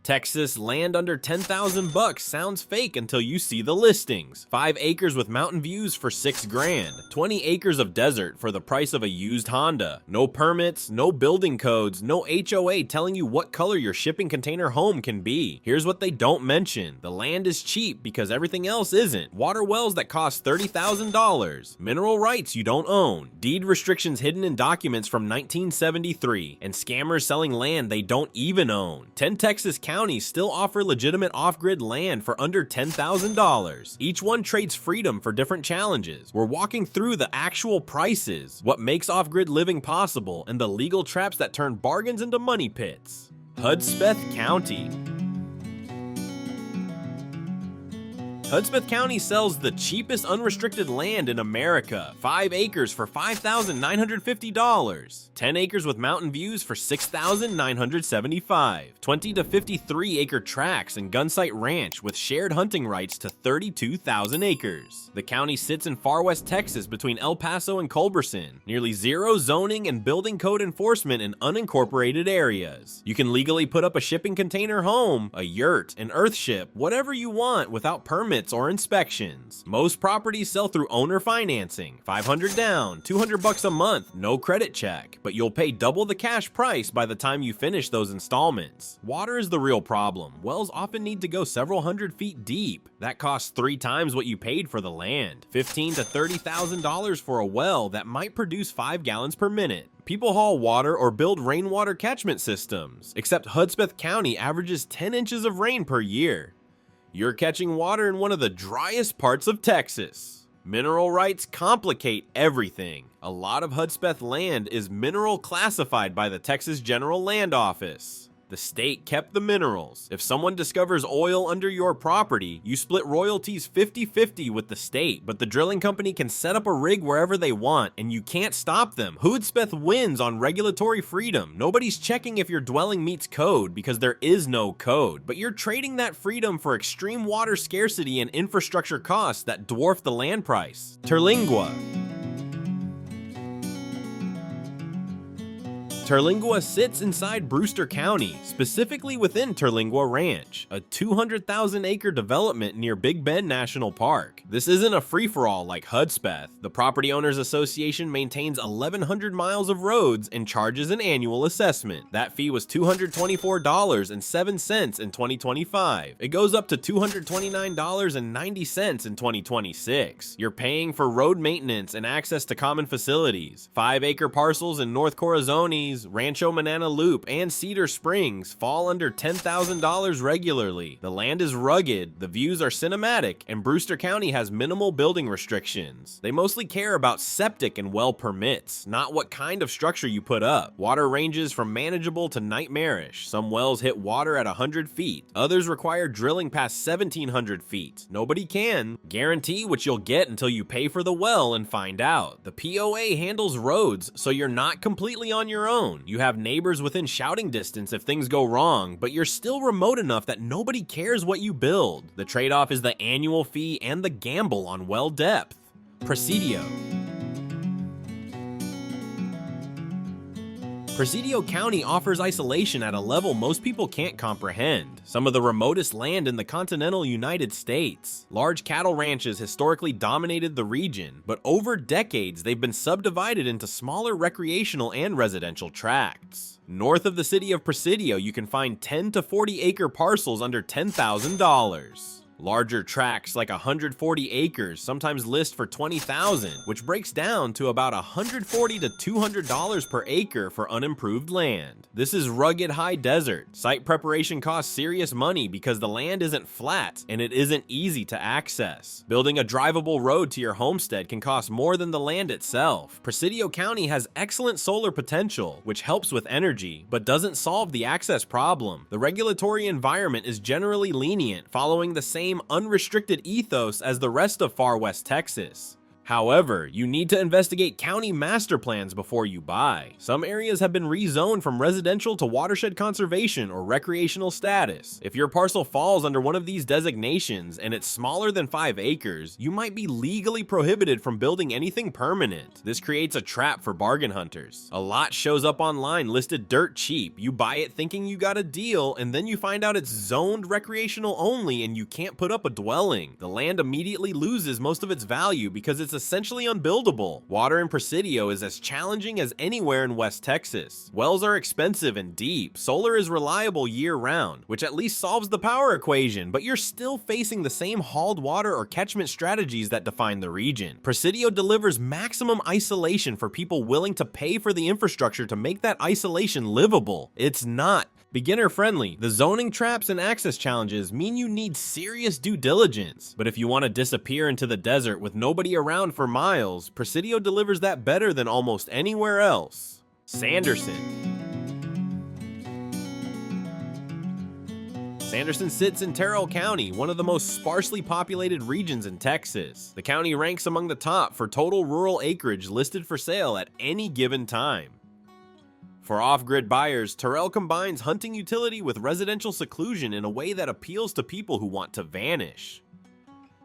Texas, land under 10,000 bucks sounds fake until you see the listings. 5 acres with mountain views for $6 grand. 20 acres of desert for the price of a used Honda. No permits, no building codes, no HOA telling you what color your shipping container home can be. Here's what they don't mention. The land is cheap because everything else isn't. Water wells that cost $30,000. Mineral rights you don't own. Deed restrictions hidden in documents from 1973. And scammers selling land they don't even own. 10 Texas counties still offer legitimate off-grid land for under $10,000. Each one trades freedom for different challenges. We're walking through the actual prices, what makes off-grid living possible, and the legal traps that turn bargains into money pits. Hudspeth County. Hudspeth County sells the cheapest unrestricted land in America. 5 acres for $5,950. 10 acres with mountain views for $6,975. 20 to 53 acre tracts and Gunsight Ranch with shared hunting rights to 32,000 acres. The county sits in far west Texas between El Paso and Culberson. Nearly zero zoning and building code enforcement in unincorporated areas. You can legally put up a shipping container home, a yurt, an earthship, whatever you want without permits or inspections. Most properties sell through owner financing, $500 down, $200 a month, no credit check, but you'll pay double the cash price by the time you finish those installments. Water is the real problem. Wells often need to go several hundred feet deep. That costs 3 times what you paid for the land. $15,000 to $30,000 for a well that might produce 5 gallons per minute. People haul water or build rainwater catchment systems, except Hudspeth County averages 10 inches of rain per year. You're catching water in one of the driest parts of Texas. Mineral rights complicate everything. A lot of Hudspeth land is mineral classified by the Texas General Land Office. The state kept the minerals. If someone discovers oil under your property, you split royalties 50-50 with the state, but the drilling company can set up a rig wherever they want, and you can't stop them. Hudspeth wins on regulatory freedom. Nobody's checking if your dwelling meets code because there is no code, but you're trading that freedom for extreme water scarcity and infrastructure costs that dwarf the land price. Terlingua. Terlingua sits inside Brewster County, specifically within Terlingua Ranch, a 200,000-acre development near Big Bend National Park. This isn't a free-for-all like Hudspeth. The Property Owners Association maintains 1,100 miles of roads and charges an annual assessment. That fee was $224.07 in 2025. It goes up to $229.90 in 2026. You're paying for road maintenance and access to common facilities. 5-acre parcels in North Corazones, Rancho Manana Loop, and Cedar Springs fall under $10,000 regularly. The land is rugged, the views are cinematic, and Brewster County has minimal building restrictions. They mostly care about septic and well permits, not what kind of structure you put up. Water ranges from manageable to nightmarish. Some wells hit water at 100 feet. Others require drilling past 1,700 feet. Nobody can guarantee what you'll get until you pay for the well and find out. The POA handles roads, so you're not completely on your own. You have neighbors within shouting distance if things go wrong, but you're still remote enough that nobody cares what you build. The trade-off is the annual fee and the gamble on well depth. Presidio. Presidio County offers isolation at a level most people can't comprehend. Some of the remotest land in the continental United States. Large cattle ranches historically dominated the region, but over decades they've been subdivided into smaller recreational and residential tracts. North of the city of Presidio, you can find 10 to 40 acre parcels under $10,000. Larger tracts like 140 acres sometimes list for $20,000, which breaks down to about $140 to $200 per acre for unimproved land. This is rugged high desert. Site preparation costs serious money because the land isn't flat and it isn't easy to access. Building a drivable road to your homestead can cost more than the land itself. Presidio County has excellent solar potential, which helps with energy, but doesn't solve the access problem. The regulatory environment is generally lenient, following the same unrestricted ethos as the rest of far west Texas. However, you need to investigate county master plans before you buy. Some areas have been rezoned from residential to watershed conservation or recreational status. If your parcel falls under one of these designations and it's smaller than 5 acres, you might be legally prohibited from building anything permanent. This creates a trap for bargain hunters. A lot shows up online listed dirt cheap. You buy it thinking you got a deal, and then you find out it's zoned recreational only and you can't put up a dwelling. The land immediately loses most of its value because it's essentially unbuildable. Water in Presidio is as challenging as anywhere in West Texas. Wells are expensive and deep. Solar is reliable year-round, which at least solves the power equation, but you're still facing the same hauled water or catchment strategies that define the region. Presidio delivers maximum isolation for people willing to pay for the infrastructure to make that isolation livable. It's not beginner friendly. The zoning traps and access challenges mean you need serious due diligence. But if you want to disappear into the desert with nobody around for miles, Presidio delivers that better than almost anywhere else. Sanderson. Sanderson sits in Terrell County, one of the most sparsely populated regions in Texas. The county ranks among the top for total rural acreage listed for sale at any given time. For off-grid buyers, Terrell combines hunting utility with residential seclusion in a way that appeals to people who want to vanish.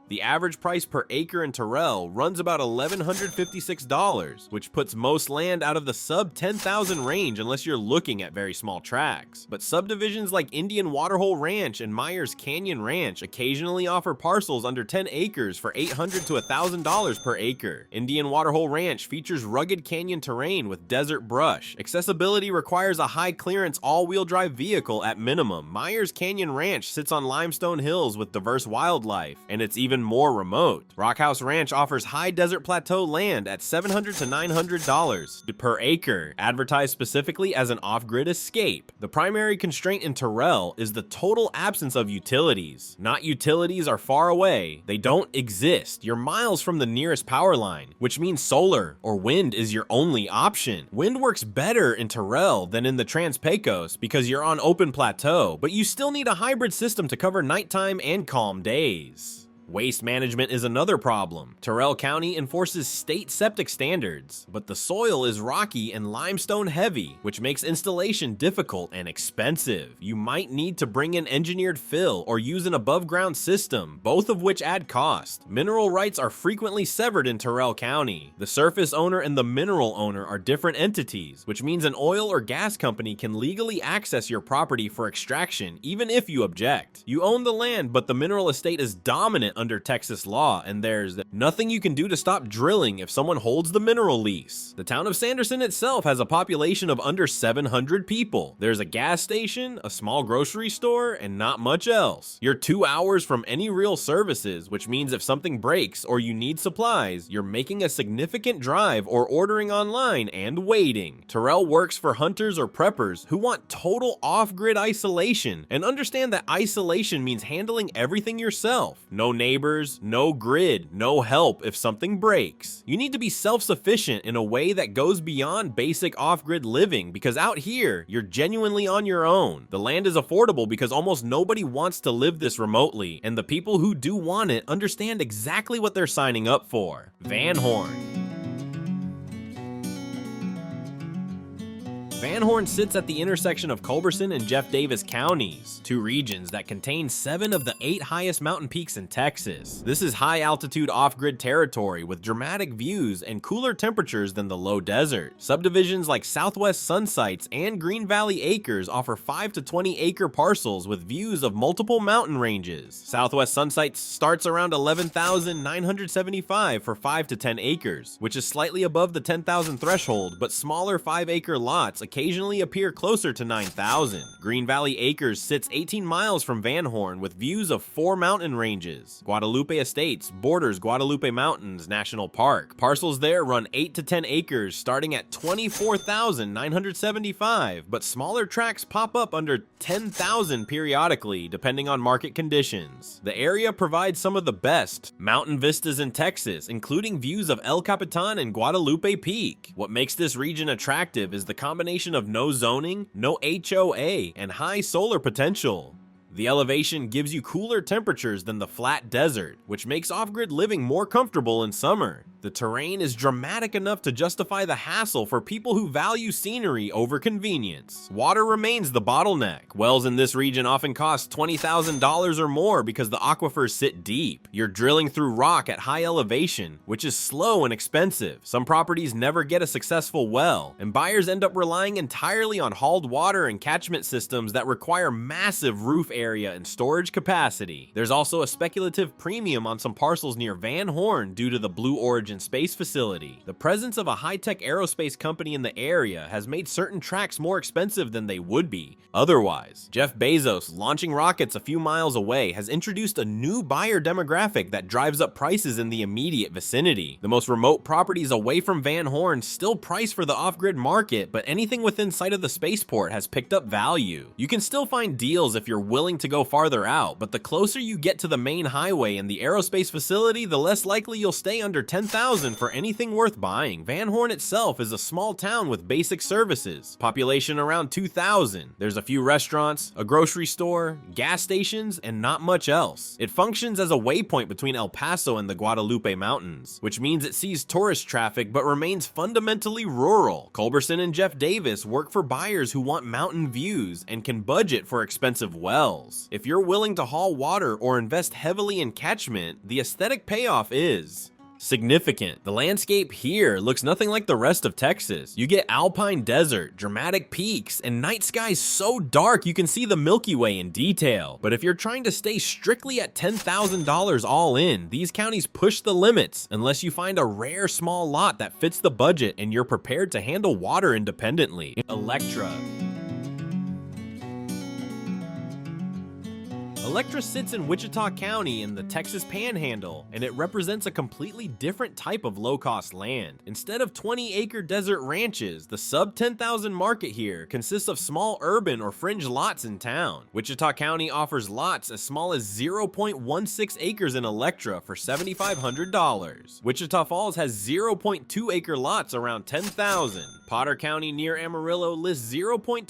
The average price per acre in Terrell runs about $1,156, which puts most land out of the sub $10,000 range unless you're looking at very small tracts. But subdivisions like Indian Waterhole Ranch and Myers Canyon Ranch occasionally offer parcels under 10 acres for $800 to $1,000 per acre. Indian Waterhole Ranch features rugged canyon terrain with desert brush. Accessibility requires a high-clearance all-wheel drive vehicle at minimum. Myers Canyon Ranch sits on limestone hills with diverse wildlife, and it's even more remote. Rockhouse Ranch offers high desert plateau land at $700 to $900 per acre, advertised specifically as an off-grid escape. The primary constraint in Terrell is the total absence of utilities. Not utilities are far away. They don't exist. You're miles from the nearest power line, which means solar or wind is your only option. Wind works better in Terrell than in the Trans-Pecos because you're on open plateau, but you still need a hybrid system to cover nighttime and calm days. Waste management is another problem. Terrell County enforces state septic standards, but the soil is rocky and limestone heavy, which makes installation difficult and expensive. You might need to bring in engineered fill or use an above-ground system, both of which add cost. Mineral rights are frequently severed in Terrell County. The surface owner and the mineral owner are different entities, which means an oil or gas company can legally access your property for extraction even if you object. You own the land, but the mineral estate is dominant under Texas law, and there's nothing you can do to stop drilling if someone holds the mineral lease. The town of Sanderson itself has a population of under 700 people. There's a gas station, a small grocery store, and not much else. You're 2 hours from any real services, which means if something breaks or you need supplies, you're making a significant drive or ordering online and waiting. Terrell works for hunters or preppers who want total off-grid isolation and understand that isolation means handling everything yourself. No neighbors, no grid, no help if something breaks. You need to be self-sufficient in a way that goes beyond basic off-grid living, because out here, you're genuinely on your own. The land is affordable because almost nobody wants to live this remotely, and the people who do want it understand exactly what they're signing up for. Van Horn. Van Horn sits at the intersection of Culberson and Jeff Davis counties, two regions that contain 7 of the 8 highest mountain peaks in Texas. This is high-altitude off-grid territory with dramatic views and cooler temperatures than the low desert. Subdivisions like Southwest Sunsites and Green Valley Acres offer 5 to 20 acre parcels with views of multiple mountain ranges. Southwest Sunsites starts around $11,975 for 5 to 10 acres, which is slightly above the 10,000 threshold, but smaller 5-acre lots occasionally appear closer to 9,000. Green Valley Acres sits 18 miles from Van Horn with views of 4 mountain ranges. Guadalupe Estates borders Guadalupe Mountains National Park. Parcels there run 8 to 10 acres starting at $24,975, but smaller tracts pop up under $10,000 periodically depending on market conditions. The area provides some of the best mountain vistas in Texas, including views of El Capitan and Guadalupe Peak. What makes this region attractive is the combination of no zoning, no HOA, and high solar potential. The elevation gives you cooler temperatures than the flat desert, which makes off-grid living more comfortable in summer. The terrain is dramatic enough to justify the hassle for people who value scenery over convenience. Water remains the bottleneck. Wells in this region often cost $20,000 or more because the aquifers sit deep. You're drilling through rock at high elevation, which is slow and expensive. Some properties never get a successful well, and buyers end up relying entirely on hauled water and catchment systems that require massive roof area and storage capacity. There's also a speculative premium on some parcels near Van Horn due to the Blue Origin space facility. The presence of a high-tech aerospace company in the area has made certain tracks more expensive than they would be otherwise. Jeff Bezos, launching rockets a few miles away, has introduced a new buyer demographic that drives up prices in the immediate vicinity. The most remote properties away from Van Horn still price for the off-grid market, but anything within sight of the spaceport has picked up value. You can still find deals if you're willing to go farther out, but the closer you get to the main highway and the aerospace facility, the less likely you'll stay under $10,000 for anything worth buying. Van Horn itself is a small town with basic services, population around 2,000. There's a few restaurants, a grocery store, gas stations, and not much else. It functions as a waypoint between El Paso and the Guadalupe Mountains, which means it sees tourist traffic but remains fundamentally rural. Culberson and Jeff Davis work for buyers who want mountain views and can budget for expensive wells. If you're willing to haul water or invest heavily in catchment, the aesthetic payoff is significant. The landscape here looks nothing like the rest of Texas. You get alpine desert, dramatic peaks, and night skies so dark you can see the Milky Way in detail. But if you're trying to stay strictly at $10,000 all in, these counties push the limits unless you find a rare small lot that fits the budget and you're prepared to handle water independently. Electra. Electra sits in Wichita County in the Texas Panhandle, and it represents a completely different type of low-cost land. Instead of 20-acre desert ranches, the sub-10,000 market here consists of small urban or fringe lots in town. Wichita County offers lots as small as 0.16 acres in Electra for $7,500. Wichita Falls has 0.2-acre lots around $10,000. Potter County near Amarillo lists 0.23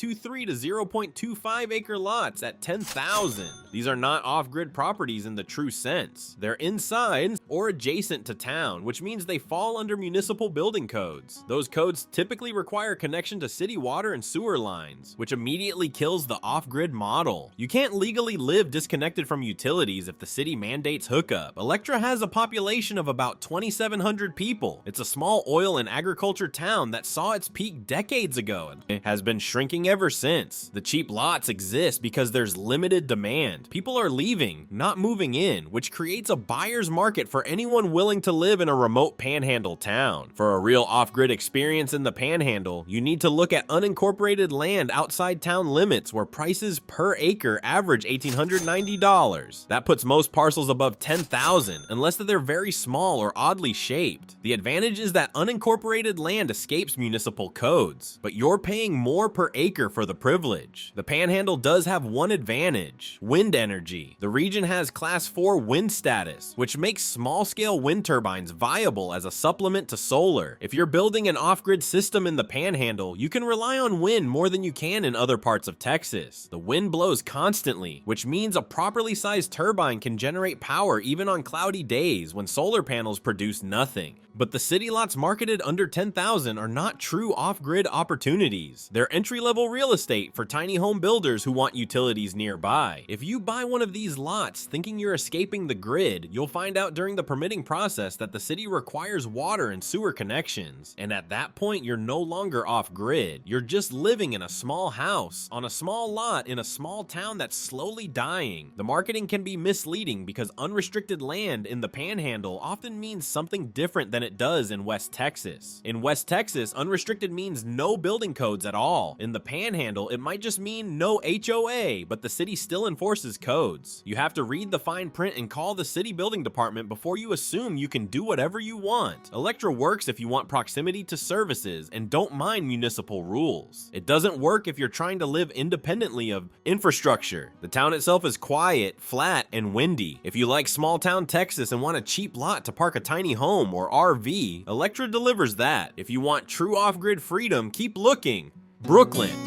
to 0.25 acre lots at $10,000. These are not off-grid properties in the true sense. They're inside or adjacent to town, which means they fall under municipal building codes. Those codes typically require connection to city water and sewer lines, which immediately kills the off-grid model. You can't legally live disconnected from utilities if the city mandates hookup. Electra has a population of about 2,700 people. It's a small oil and agriculture town that saw its peak decades ago and it has been shrinking ever since. The cheap lots exist because there's limited demand. People are leaving, not moving in, which creates a buyer's market for anyone willing to live in a remote panhandle town. For a real off-grid experience in the panhandle, you need to look at unincorporated land outside town limits where prices per acre average $1,890. That puts most parcels above $10,000 unless they're very small or oddly shaped. The advantage is that unincorporated land escapes municipal codes, but you're paying more per acre for the privilege. The panhandle does have one advantage: wind energy. The region has Class 4 wind status, which makes small-scale wind turbines viable as a supplement to solar. If you're building an off-grid system in the panhandle, you can rely on wind more than you can in other parts of Texas. The wind blows constantly, which means a properly sized turbine can generate power even on cloudy days when solar panels produce nothing. But the city lots marketed under $10,000 are not true off-grid opportunities. They're entry-level real estate for tiny home builders who want utilities nearby. If you buy one of these lots thinking you're escaping the grid, you'll find out during the permitting process that the city requires water and sewer connections. And at that point, you're no longer off-grid. You're just living in a small house on a small lot in a small town that's slowly dying. The marketing can be misleading because unrestricted land in the panhandle often means something different than it does in West Texas. In West Texas, unrestricted means no building codes at all. In the panhandle, it might just mean no HOA, but the city still enforces codes. You have to read the fine print and call the city building department before you assume you can do whatever you want. Electra works if you want proximity to services and don't mind municipal rules. It doesn't work if you're trying to live independently of infrastructure. The town itself is quiet, flat, and windy. If you like small town Texas and want a cheap lot to park a tiny home or RV, Electra delivers that. If you want true off-grid freedom, keep looking. Brookeland.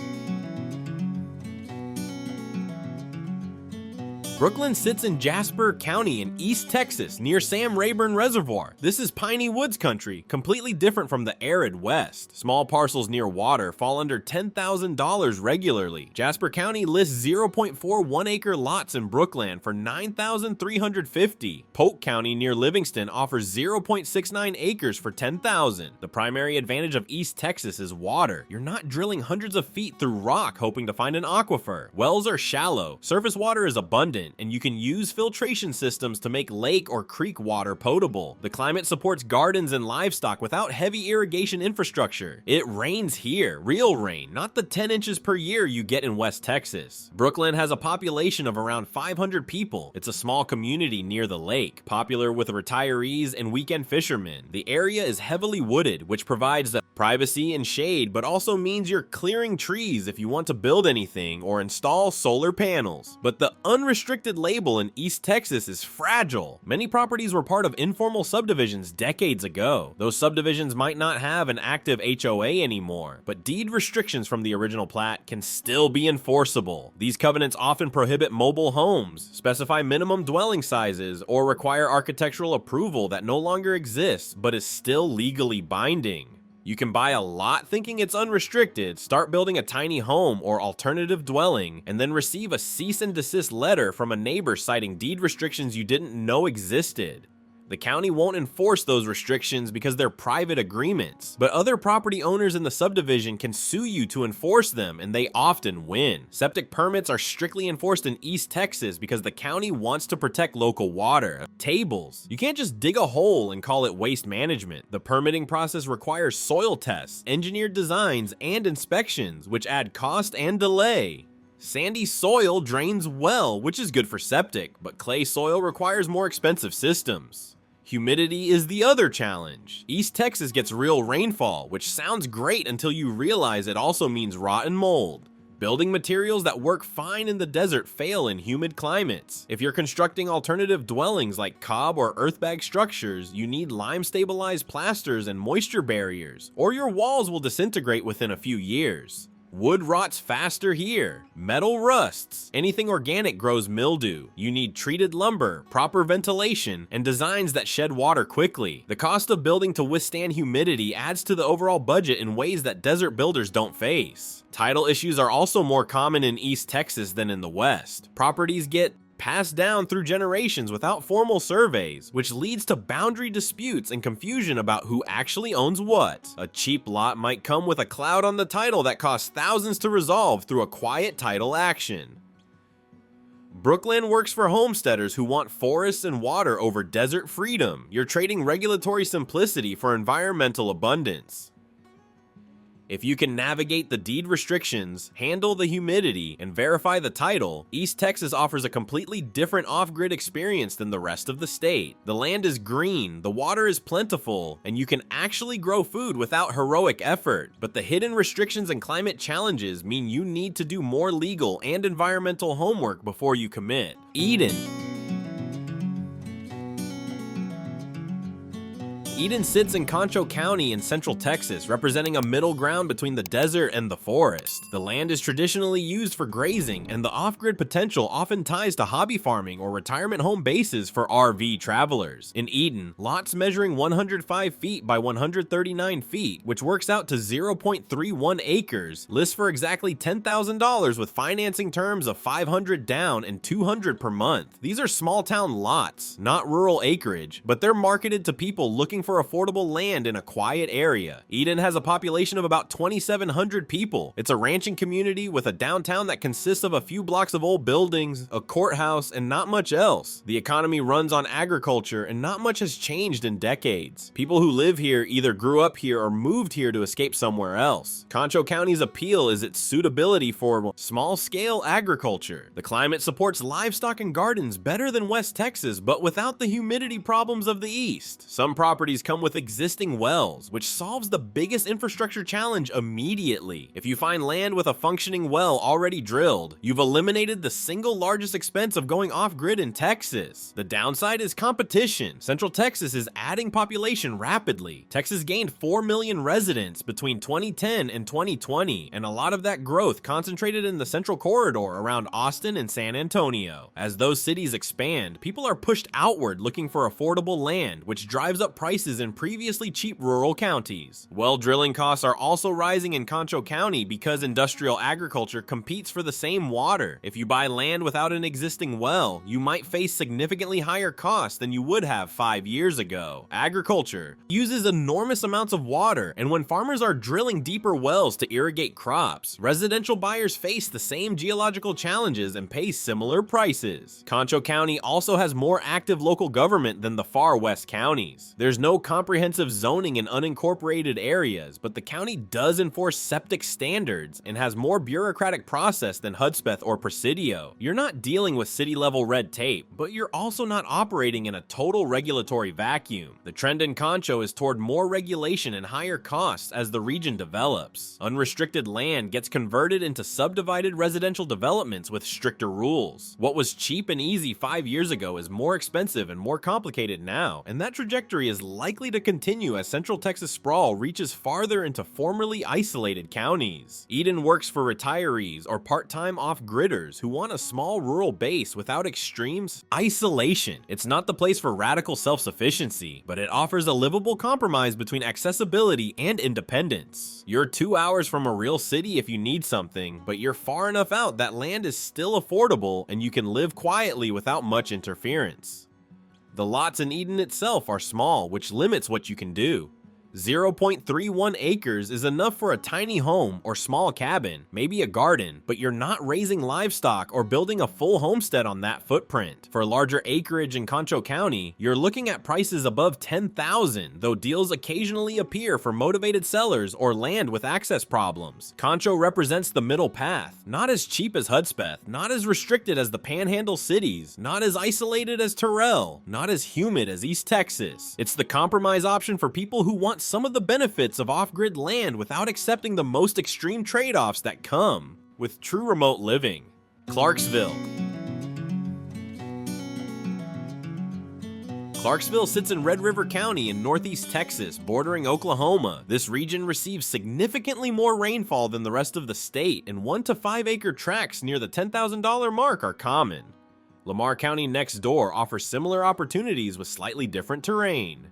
Brookeland sits in Jasper County in East Texas near Sam Rayburn Reservoir. This is piney woods country, completely different from the arid West. Small parcels near water fall under $10,000 regularly. Jasper County lists 0.41 acre lots in Brookeland for $9,350. Polk County near Livingston offers 0.69 acres for $10,000. The primary advantage of East Texas is water. You're not drilling hundreds of feet through rock hoping to find an aquifer. Wells are shallow, surface water is abundant, and you can use filtration systems to make lake or creek water potable. The climate supports gardens and livestock without heavy irrigation infrastructure. It rains here, real rain, not the 10 inches per year you get in West Texas. Brookeland has a population of around 500 people. It's a small community near the lake, popular with retirees and weekend fishermen. The area is heavily wooded, which provides the privacy and shade, but also means you're clearing trees if you want to build anything or install solar panels. But the unrestricted label in East Texas is fragile. Many properties were part of informal subdivisions decades ago. Those subdivisions might not have an active HOA anymore, but deed restrictions from the original plat can still be enforceable. These covenants often prohibit mobile homes, specify minimum dwelling sizes, or require architectural approval that no longer exists but is still legally binding. You can buy a lot thinking it's unrestricted, start building a tiny home or alternative dwelling, and then receive a cease and desist letter from a neighbor citing deed restrictions you didn't know existed. The county won't enforce those restrictions because they're private agreements, but other property owners in the subdivision can sue you to enforce them, and they often win. Septic permits are strictly enforced in East Texas because the county wants to protect local water. Tables. You can't just dig a hole and call it waste management. The permitting process requires soil tests, engineered designs, and inspections, which add cost and delay. Sandy soil drains well, which is good for septic, but clay soil requires more expensive systems. Humidity is the other challenge. East Texas gets real rainfall, which sounds great until you realize it also means rot and mold. Building materials that work fine in the desert fail in humid climates. If you're constructing alternative dwellings like cob or earthbag structures, you need lime-stabilized plasters and moisture barriers, or your walls will disintegrate within a few years. Wood rots faster here. Metal rusts. Anything organic grows mildew. You need treated lumber, proper ventilation, and designs that shed water quickly. The cost of building to withstand humidity adds to the overall budget in ways that desert builders don't face. Title issues are also more common in East Texas than in the West. Properties get passed down through generations without formal surveys, which leads to boundary disputes and confusion about who actually owns what. A cheap lot might come with a cloud on the title that costs thousands to resolve through a quiet title action. Brookeland works for homesteaders who want forests and water over desert freedom. You're trading regulatory simplicity for environmental abundance. If you can navigate the deed restrictions, handle the humidity, and verify the title, East Texas offers a completely different off-grid experience than the rest of the state. The land is green, the water is plentiful, and you can actually grow food without heroic effort. But the hidden restrictions and climate challenges mean you need to do more legal and environmental homework before you commit. Eden sits in Concho County in central Texas, representing a middle ground between the desert and the forest. The land is traditionally used for grazing, and the off-grid potential often ties to hobby farming or retirement home bases for RV travelers. In Eden, lots measuring 105 feet by 139 feet, which works out to 0.31 acres, list for exactly $10,000 with financing terms of $500 down and $200 per month. These are small town lots, not rural acreage, but they're marketed to people looking for affordable land in a quiet area. Eden has a population of about 2,700 people. It's a ranching community with a downtown that consists of a few blocks of old buildings, a courthouse, and not much else. The economy runs on agriculture, and not much has changed in decades. People who live here either grew up here or moved here to escape somewhere else. Concho County's appeal is its suitability for small-scale agriculture. The climate supports livestock and gardens better than West Texas, but without the humidity problems of the East. Some properties properties come with existing wells, which solves the biggest infrastructure challenge immediately. If you find land with a functioning well already drilled, you've eliminated the single largest expense of going off-grid in Texas. The downside is competition. Central Texas is adding population rapidly. Texas gained 4 million residents between 2010 and 2020, and a lot of that growth concentrated in the central corridor around Austin and San Antonio. As those cities expand, people are pushed outward looking for affordable land, which drives up prices in previously cheap rural counties. Well drilling costs are also rising in Concho County because industrial agriculture competes for the same water. If you buy land without an existing well, you might face significantly higher costs than you would have 5 years ago. Agriculture uses enormous amounts of water, and when farmers are drilling deeper wells to irrigate crops, residential buyers face the same geological challenges and pay similar prices. Concho County also has more active local government than the far west counties. There's no comprehensive zoning in unincorporated areas, but the county does enforce septic standards and has more bureaucratic process than Hudspeth or Presidio. You're not dealing with city-level red tape, but you're also not operating in a total regulatory vacuum. The trend in Concho is toward more regulation and higher costs as the region develops. Unrestricted land gets converted into subdivided residential developments with stricter rules. What was cheap and easy 5 years ago is more expensive and more complicated now, and that trajectory is likely to continue as Central Texas sprawl reaches farther into formerly isolated counties. Eden works for retirees or part-time off-gridders who want a small rural base without extremes. Isolation. It's not the place for radical self-sufficiency, but it offers a livable compromise between accessibility and independence. You're 2 hours from a real city if you need something, but you're far enough out that land is still affordable and you can live quietly without much interference. The lots in Eden itself are small, which limits what you can do. 0.31 acres is enough for a tiny home or small cabin, maybe a garden, but you're not raising livestock or building a full homestead on that footprint. For larger acreage in Concho County, you're looking at prices above $10,000, though deals occasionally appear for motivated sellers or land with access problems. Concho represents the middle path, not as cheap as Hudspeth, not as restricted as the Panhandle cities, not as isolated as Terrell, not as humid as East Texas. It's the compromise option for people who want some of the benefits of off-grid land without accepting the most extreme trade-offs that come with true remote living. Clarksville. Clarksville sits in Red River County in northeast Texas, bordering Oklahoma. This region receives significantly more rainfall than the rest of the state, and 1 to 5 acre tracts near the $10,000 mark are common. Lamar County next door offers similar opportunities with slightly different terrain.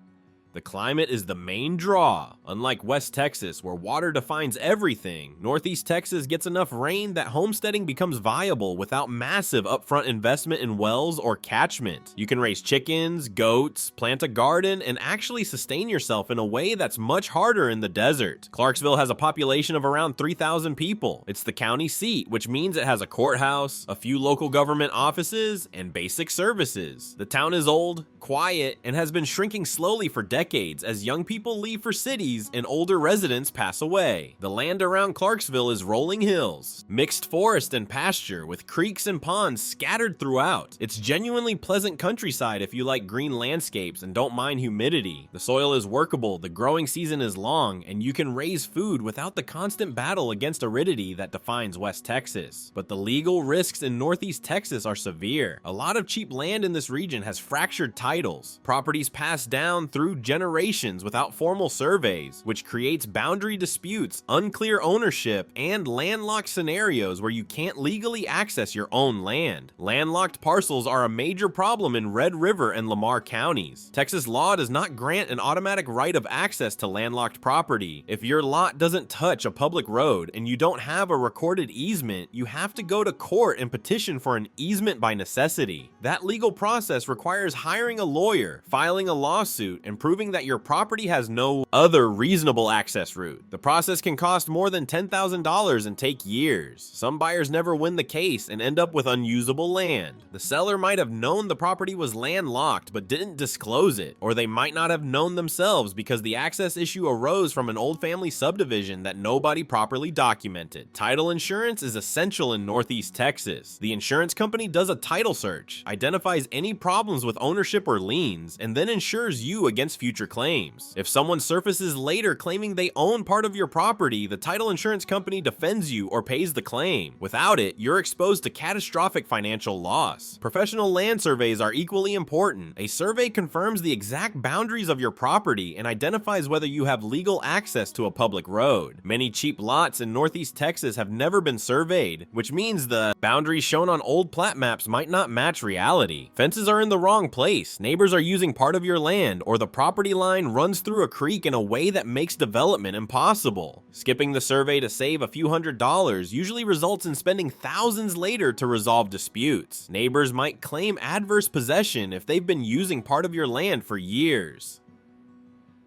The climate is the main draw. Unlike West Texas, where water defines everything, Northeast Texas gets enough rain that homesteading becomes viable without massive upfront investment in wells or catchment. You can raise chickens, goats, plant a garden, and actually sustain yourself in a way that's much harder in the desert. Clarksville has a population of around 3,000 people. It's the county seat, which means it has a courthouse, a few local government offices, and basic services. The town is old, quiet, and has been shrinking slowly for decades as young people leave for cities and older residents pass away. The land around Clarksville is rolling hills, mixed forest and pasture with creeks and ponds scattered throughout. It's genuinely pleasant countryside if you like green landscapes and don't mind humidity. The soil is workable, the growing season is long, and you can raise food without the constant battle against aridity that defines West Texas. But the legal risks in Northeast Texas are severe. A lot of cheap land in this region has fractured titles. Properties passed down through generations without formal surveys, which creates boundary disputes, unclear ownership, and landlocked scenarios where you can't legally access your own land. Landlocked parcels are a major problem in Red River and Lamar counties. Texas law does not grant an automatic right of access to landlocked property. If your lot doesn't touch a public road and you don't have a recorded easement, you have to go to court and petition for an easement by necessity. That legal process requires hiring a lawyer, filing a lawsuit, and proving that your property has no other reasonable access route. The process can cost more than $10,000 and take years. Some buyers never win the case and end up with unusable land. The seller might have known the property was landlocked but didn't disclose it, or they might not have known themselves because the access issue arose from an old family subdivision that nobody properly documented. Title insurance is essential in Northeast Texas. The insurance company does a title search, identifies any problems with ownership or liens, and then insures you against future future claims. If someone surfaces later claiming they own part of your property, the title insurance company defends you or pays the claim. Without it, you're exposed to catastrophic financial loss. Professional land surveys are equally important. A survey confirms the exact boundaries of your property and identifies whether you have legal access to a public road. Many cheap lots in Northeast Texas have never been surveyed, which means the boundaries shown on old plat maps might not match reality. Fences are in the wrong place, neighbors are using part of your land, or the property line runs through a creek in a way that makes development impossible. Skipping the survey to save a few $100s usually results in spending thousands later to resolve disputes. Neighbors might claim adverse possession if they've been using part of your land for years.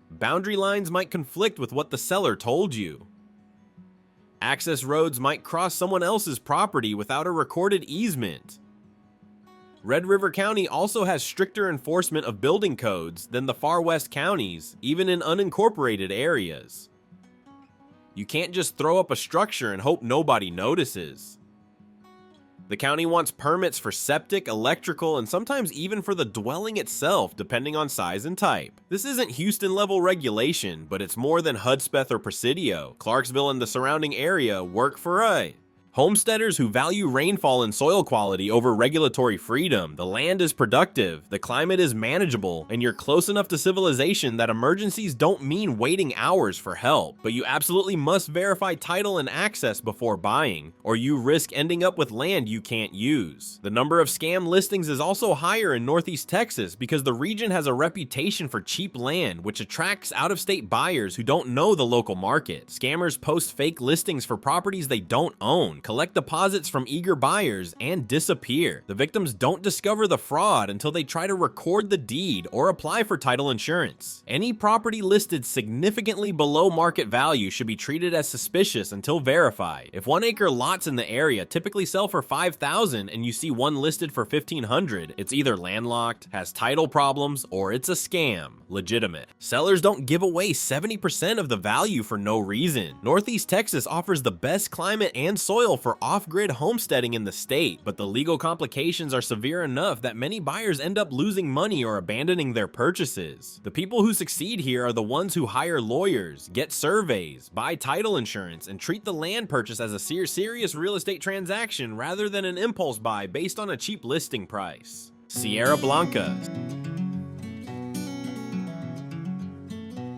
Boundary lines might conflict with what the seller told you. Access roads might cross someone else's property without a recorded easement. Red River County also has stricter enforcement of building codes than the far west counties, even in unincorporated areas. You can't just throw up a structure and hope nobody notices. The county wants permits for septic, electrical, and sometimes even for the dwelling itself, depending on size and type. This isn't Houston-level regulation, but it's more than Hudspeth or Presidio. Clarksville and the surrounding area work for it. Homesteaders who value rainfall and soil quality over regulatory freedom. The land is productive, the climate is manageable, and you're close enough to civilization that emergencies don't mean waiting hours for help. But you absolutely must verify title and access before buying, or you risk ending up with land you can't use. The number of scam listings is also higher in Northeast Texas because the region has a reputation for cheap land, which attracts out-of-state buyers who don't know the local market. Scammers post fake listings for properties they don't own, collect deposits from eager buyers, and disappear. The victims don't discover the fraud until they try to record the deed or apply for title insurance. Any property listed significantly below market value should be treated as suspicious until verified. If 1-acre lots in the area typically sell for $5,000 and you see one listed for $1,500, it's either landlocked, has title problems, or it's a scam. Legitimate. Sellers don't give away 70% of the value for no reason. Northeast Texas offers the best climate and soil for off-grid homesteading in the state, but the legal complications are severe enough that many buyers end up losing money or abandoning their purchases. The people who succeed here are the ones who hire lawyers, get surveys, buy title insurance, and treat the land purchase as a serious real estate transaction rather than an impulse buy based on a cheap listing price. Sierra Blanca.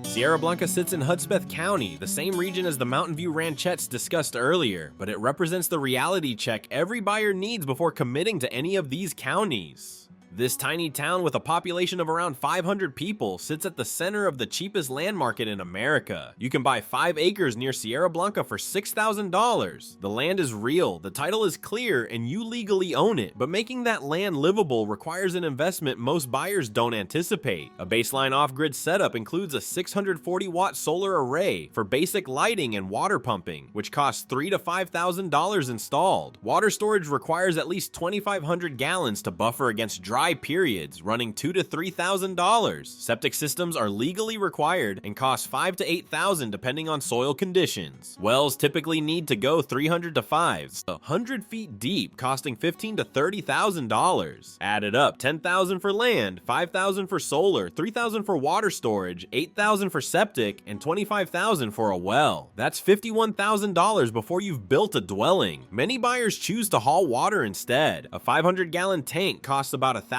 Sierra Blanca sits in Hudspeth County, the same region as the Mountain View Ranchettes discussed earlier, but it represents the reality check every buyer needs before committing to any of these counties. This tiny town with a population of around 500 people sits at the center of the cheapest land market in America. You can buy 5 acres near Sierra Blanca for $6,000. The land is real, the title is clear, and you legally own it, but making that land livable requires an investment most buyers don't anticipate. A baseline off-grid setup includes a 640-watt solar array for basic lighting and water pumping, which costs $3,000 to $5,000 installed. Water storage requires at least 2,500 gallons to buffer against dry periods, running $2,000 to $3,000. Septic systems are legally required and cost $5,000 to $8,000 depending on soil conditions. Wells typically need to go 300 to 5, 100 feet deep, costing $15,000 to $30,000. Added up, $10,000 for land, $5,000 for solar, $3,000 for water storage, $8,000 for septic, and $25,000 for a well. That's $51,000 before you've built a dwelling. Many buyers choose to haul water instead. A 500-gallon tank costs about $1,000.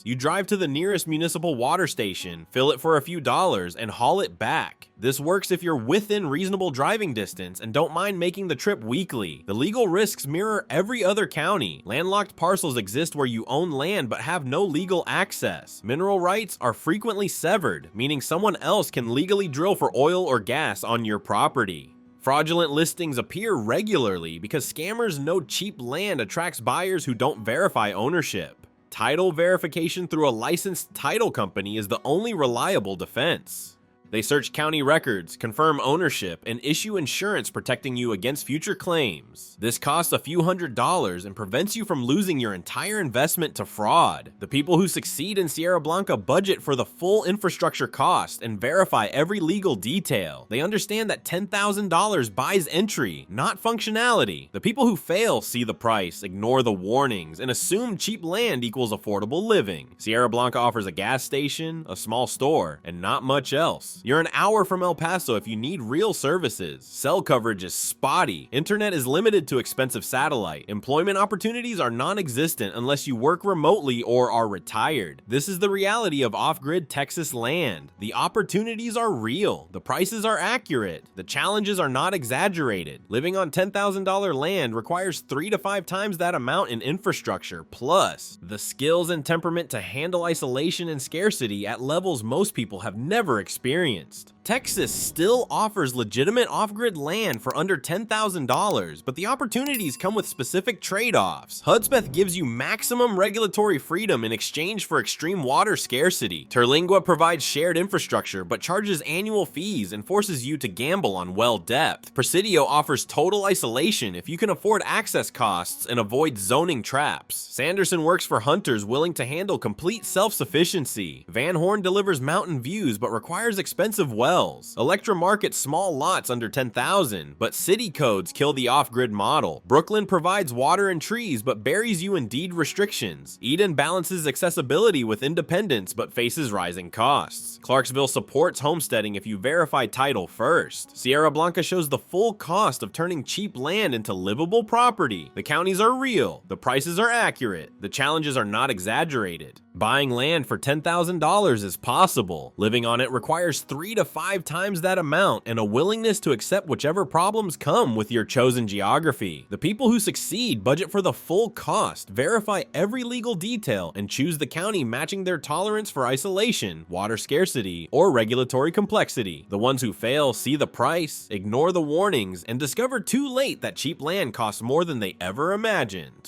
You drive to the nearest municipal water station, fill it for a few dollars, and haul it back. This works if you're within reasonable driving distance and don't mind making the trip weekly. The legal risks mirror every other county. Landlocked parcels exist where you own land but have no legal access. Mineral rights are frequently severed, meaning someone else can legally drill for oil or gas on your property. Fraudulent listings appear regularly because scammers know cheap land attracts buyers who don't verify ownership. Title verification through a licensed title company is the only reliable defense. They search county records, confirm ownership, and issue insurance protecting you against future claims. This costs a few $100s and prevents you from losing your entire investment to fraud. The people who succeed in Sierra Blanca budget for the full infrastructure cost and verify every legal detail. They understand that $10,000 buys entry, not functionality. The people who fail see the price, ignore the warnings, and assume cheap land equals affordable living. Sierra Blanca offers a gas station, a small store, and not much else. You're an hour from El Paso if you need real services. Cell coverage is spotty. Internet is limited to expensive satellite. Employment opportunities are non-existent unless you work remotely or are retired. This is the reality of off-grid Texas land. The opportunities are real. The prices are accurate. The challenges are not exaggerated. Living on $10,000 land requires 3 to 5 times that amount in infrastructure, plus the skills and temperament to handle isolation and scarcity at levels most people have never experienced. Texas still offers legitimate off-grid land for under $10,000, but the opportunities come with specific trade-offs. Hudspeth gives you maximum regulatory freedom in exchange for extreme water scarcity. Terlingua provides shared infrastructure, but charges annual fees and forces you to gamble on well depth. Presidio offers total isolation if you can afford access costs and avoid zoning traps. Sanderson works for hunters willing to handle complete self-sufficiency. Van Horn delivers mountain views, but requires expensive wells. Electra markets small lots under 10,000, but city codes kill the off-grid model. Brookeland provides water and trees, but buries you in deed restrictions. Eden balances accessibility with independence, but faces rising costs. Clarksville supports homesteading if you verify title first. Sierra Blanca shows the full cost of turning cheap land into livable property. The counties are real. The prices are accurate. The challenges are not exaggerated. Buying land for $10,000 is possible. Living on it requires 3 to 5 times that amount and a willingness to accept whichever problems come with your chosen geography. The people who succeed budget for the full cost, verify every legal detail, and choose the county matching their tolerance for isolation, water scarcity, or regulatory complexity. The ones who fail see the price, ignore the warnings, and discover too late that cheap land costs more than they ever imagined.